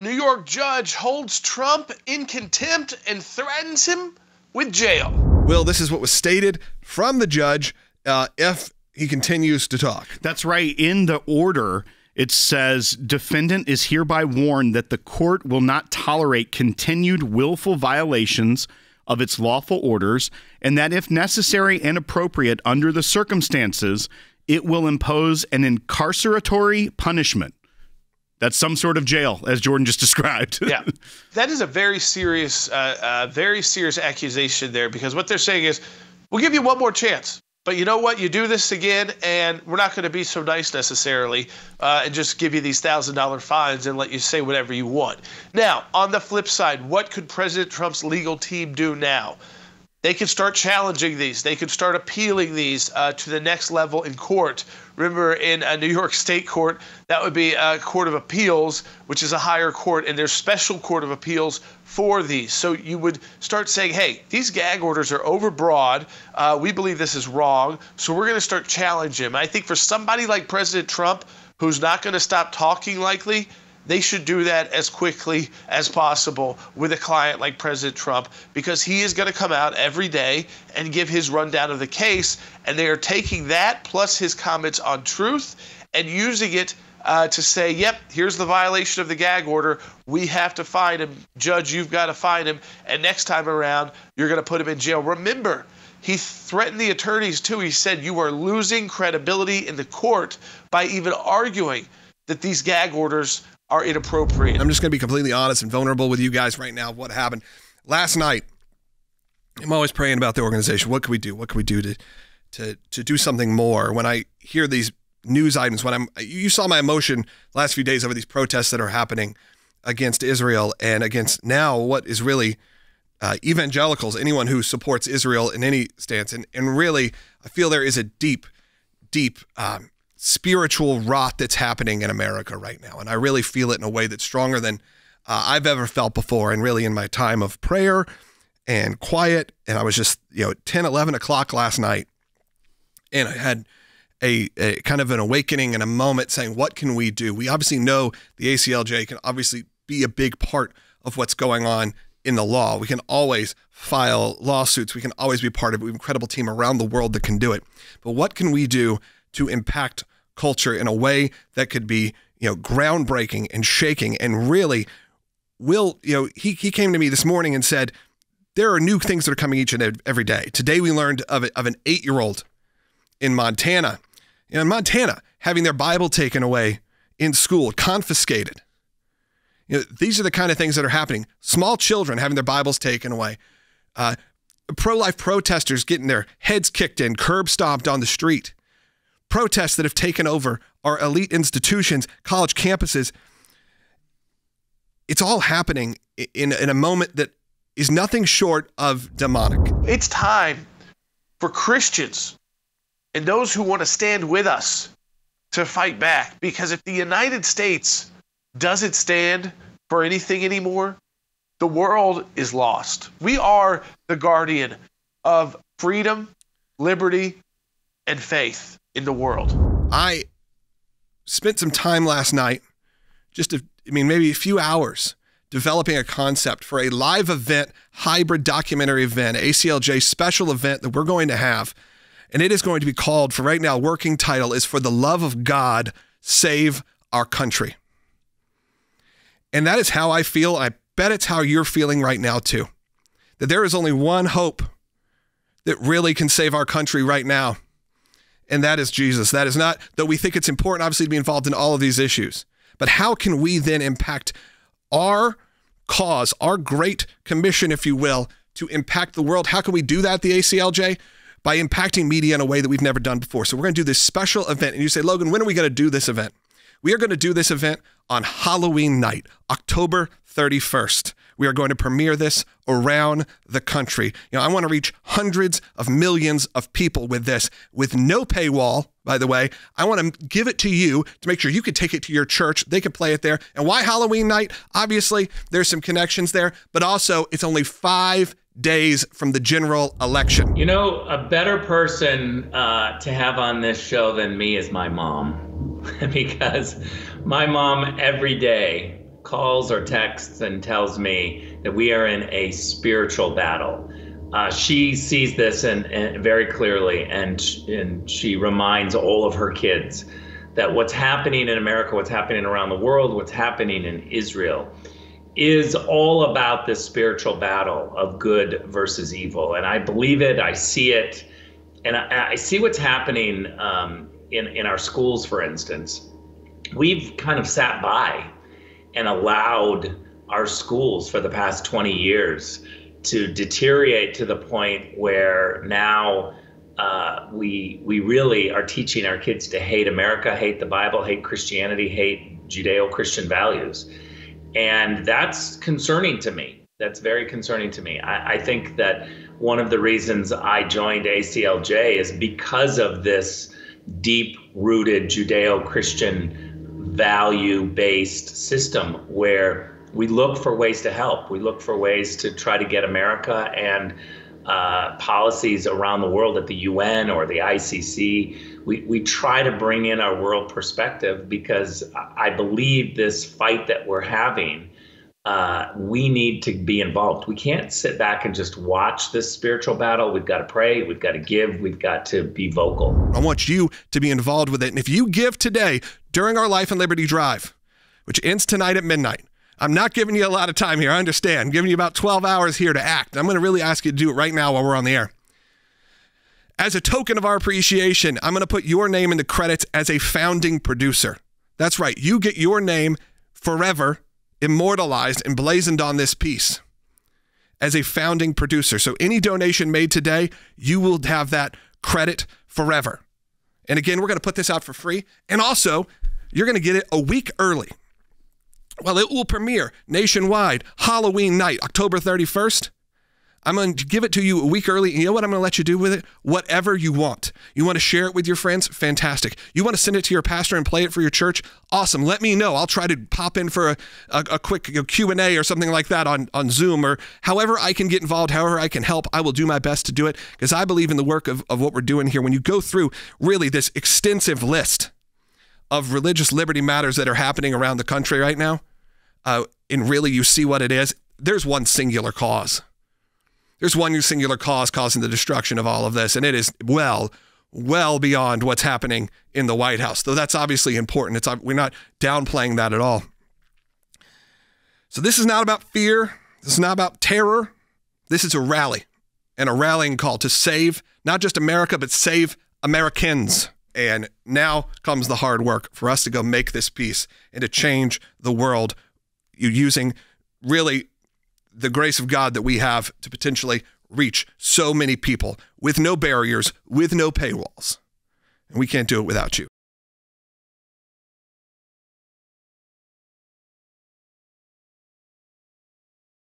New York judge holds Trump in contempt and threatens him with jail. Will, this is what was stated from the judge if he continues to talk. That's right. In the order, it says, defendant is hereby warned that the court will not tolerate continued willful violations of its lawful orders, and that if necessary and appropriate under the circumstances, it will impose an incarceratory punishment. That's some sort of jail, as Jordan just described. Yeah, that is a very serious accusation there, because what they're saying is, we'll give you one more chance. But you know what? You do this again, and we're not going to be so nice necessarily and just give you these $1,000 fines and let you say whatever you want. Now, on the flip side, what could President Trump's legal team do now? They could start challenging these. They could start appealing these to the next level in court. Remember, in a New York State court, that would be a court of appeals, which is a higher court, and there's special court of appeals for these. So you would start saying, hey, these gag orders are overbroad. We believe this is wrong, so we're going to start challenging them. I think for somebody like President Trump, who's not going to stop talking likely, they should do that as quickly as possible with a client like President Trump, because he is going to come out every day and give his rundown of the case, and they are taking that plus his comments on truth and using it to say, yep, here's the violation of the gag order. We have to fine him. Judge, you've got to fine him. And next time around, you're going to put him in jail. Remember, he threatened the attorneys, too. He said, you are losing credibility in the court by even arguing that these gag orders are inappropriate. I'm just going to be completely honest and vulnerable with you guys right now. What happened last night? I'm always praying about the organization. What can we do? What can we do to do something more? When I hear these news items, you saw my emotion last few days over these protests that are happening against Israel and against now what is really evangelicals, anyone who supports Israel in any stance. And really, I feel there is a deep spiritual rot that's happening in America right now. And I really feel it in a way that's stronger than I've ever felt before. And really in my time of prayer and quiet. And I was just, 10, 11 o'clock last night. And I had a kind of an awakening and a moment saying, what can we do? We obviously know the ACLJ can obviously be a big part of what's going on in the law. We can always file lawsuits. We can always be part of it. We have an incredible team around the world that can do it. But what can we do to impact culture in a way that could be, groundbreaking and shaking? And really, he came to me this morning and said, there are new things that are coming each and every day. Today we learned of an 8-year-old in Montana. In Montana, having their Bible taken away in school, confiscated. These are the kind of things that are happening. Small children having their Bibles taken away. Pro-life protesters getting their heads kicked in, curb stomped on the street. Protests that have taken over our elite institutions, college campuses. It's all happening in a moment that is nothing short of demonic. It's time for Christians and those who want to stand with us to fight back. Because if the United States doesn't stand for anything anymore, the world is lost. We are the guardian of freedom, liberty, and faith in the world. I spent some time last night, maybe a few hours, developing a concept for a live event, hybrid documentary event, ACLJ special event that we're going to have. And it is going to be called, for right now, working title is For the Love of God, Save Our Country. And that is how I feel. I bet it's how you're feeling right now too. That there is only one hope that really can save our country right now. And that is Jesus. That is not, though we think it's important, obviously, to be involved in all of these issues. But how can we then impact our cause, our great commission, if you will, to impact the world? How can we do that, the ACLJ? By impacting media in a way that we've never done before. So we're going to do this special event. And you say, Logan, when are we going to do this event? We are going to do this event on Halloween night, October 31st. We are going to premiere this around the country. I want to reach hundreds of millions of people with this, with no paywall, by the way. I want to give it to you to make sure you can take it to your church. They can play it there. And why Halloween night? Obviously, there's some connections there, but also it's only 5 days from the general election. A better person to have on this show than me is my mom. Because my mom every day calls or texts and tells me that we are in a spiritual battle. She sees this and very clearly, and she reminds all of her kids that what's happening in America, what's happening around the world, what's happening in Israel is all about this spiritual battle of good versus evil. And I believe it, I see it, and I see what's happening in our schools, for instance. We've kind of sat by and allowed our schools for the past 20 years to deteriorate to the point where now we really are teaching our kids to hate America, hate the Bible, hate Christianity, hate Judeo-Christian values. And that's concerning to me. That's very concerning to me. I think that one of the reasons I joined ACLJ is because of this deep-rooted Judeo-Christian value-based system where we look for ways to help. We look for ways to try to get America and policies around the world at the UN or the ICC. We try to bring in our world perspective because I believe this fight that we're having, we need to be involved. We can't sit back and just watch this spiritual battle. We've got to pray. We've got to give. We've got to be vocal. I want you to be involved with it. And if you give today during our Life and Liberty Drive, which ends tonight at midnight, I'm not giving you a lot of time here. I understand. I'm giving you about 12 hours here to act. I'm going to really ask you to do it right now while we're on the air. As a token of our appreciation, I'm going to put your name in the credits as a founding producer. That's right. You get your name forever immortalized and blazoned on this piece as a founding producer. So any donation made today, you will have that credit forever. And again, we're going to put this out for free. And also, you're going to get it a week early. Well, it will premiere nationwide Halloween night, October 31st. I'm going to give it to you a week early. And you know what I'm going to let you do with it? Whatever you want. You want to share it with your friends? Fantastic. You want to send it to your pastor and play it for your church? Awesome. Let me know. I'll try to pop in for a quick Q&A or something like that on Zoom, or however I can get involved, however I can help. I will do my best to do it because I believe in the work of what we're doing here. When you go through really this extensive list of religious liberty matters that are happening around the country right now, and really you see what it is, there's one singular cause. There's one singular cause causing the destruction of all of this, and it is well beyond what's happening in the White House, though that's obviously important. We're not downplaying that at all. So this is not about fear. This is not about terror. This is a rally, and a rallying call to save not just America, but save Americans. And now comes the hard work for us to go make this peace and to change the world using really the grace of God that we have to potentially reach so many people with no barriers, with no paywalls. And we can't do it without you.